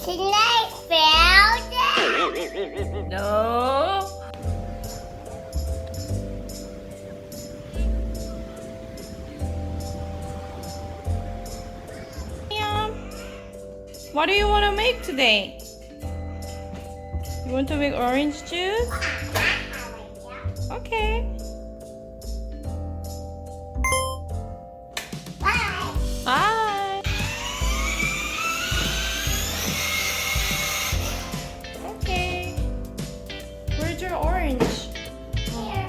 Can I spell it? No. What do you want to make today? You want to make orange juice? Okay. Bye. Bye. Okay. Where's your orange? Here.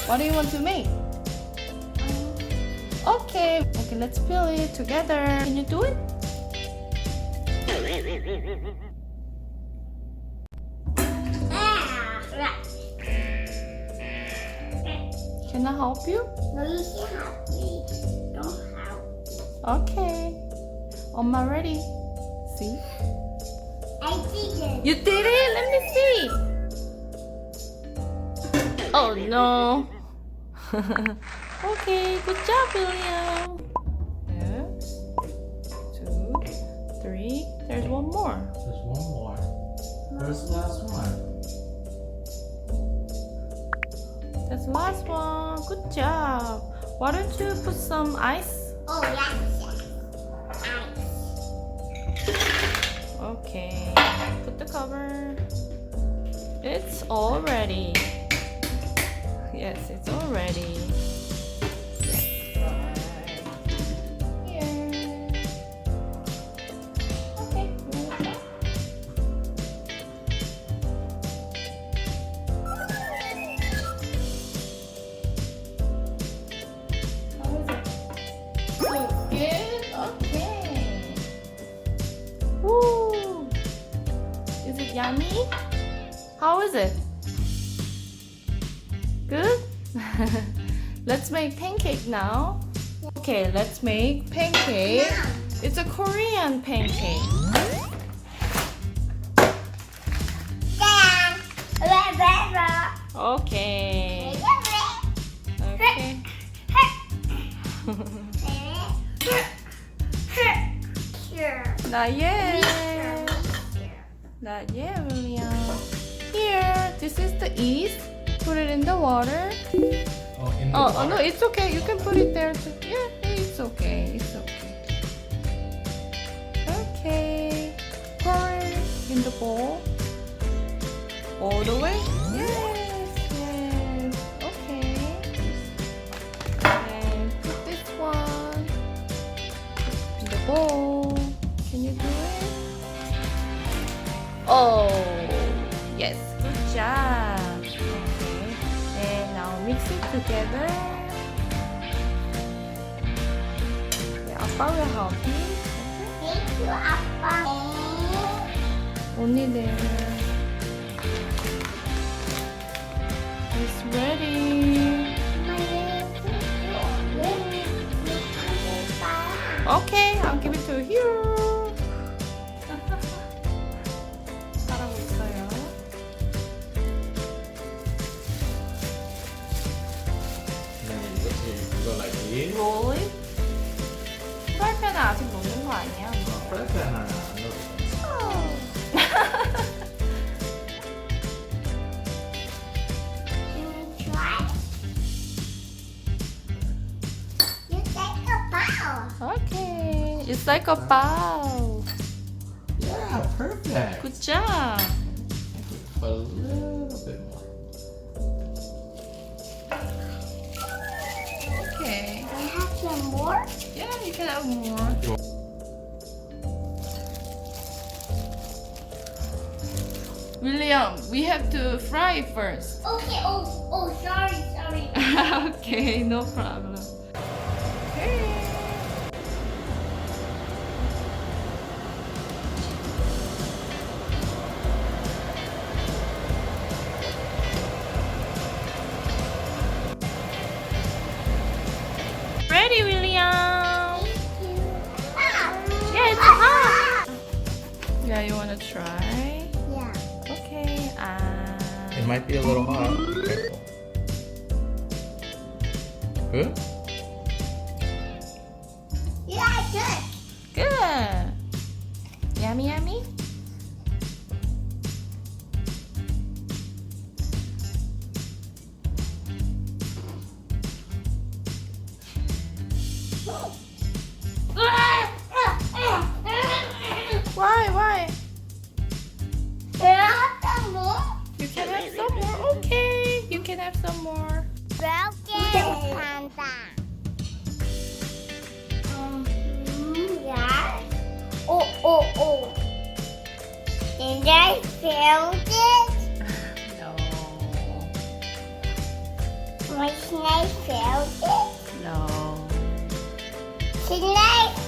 What do you want to make? Okay. Okay, let's peel it together. Can you do it? Can I help you? No, you can't help me. Don't help. Okay. 엄마 ready? See? I did it. You did it? Let me see. Oh no. Okay, good job, William. Yes. 2, 3. There's one more. There's one more. Where's the last one? That's the last one. Good job. Why don't you put some ice? Oh, yes. Ice. Okay. Put the cover. It's all ready. Yes, it's all ready. Right here. Okay. How is it? Good? Okay. Woo! Is it yummy? How is it? Good? Let's make pancake now. Okay, let's make pancake. It's a Korean pancake. Okay. Okay. Not yet. Not yet, William. Here, this is the yeast. Put it in the water. Oh, in the Oh, water. no, it's okay. You can put it there too. Yeah, it's okay. It's okay. Okay. Pour it in the bowl. All the way. Yes, yes. Okay. And put this one in the bowl. Can you do it? Oh, yes. Good job. Okay. And now mix it together. 네, 아빠 will help you. Thank you, 아빠. 언니들. It's ready. Okay, I'll give it to you. 잘하고 있어요. 이거 like this? Roll it. 프라이팬에 아직 넣는 거 아니야? 프라이팬 하나 넣어줘. Can you try? You take a bow. Okay, it's like a bow. Yeah, perfect. Good job. A little bit more. Okay. I have some more. Yeah, you can have more. William, we have to fry first. Okay. Oh, sorry. Okay, no problem. Okay. Ready, William? Thank you. Ah. Yeah, it's hot. Yeah, you wanna try? Yeah. Okay. It might be a little hot. Careful. Good? Yeah, good. Good. Yummy, yummy. Why? Can I have some more? You can have some more. Okay, you can have some more. Brooklyn Panda. Yeah. Oh. Did I fail it? No. My snake failed it? No. Snake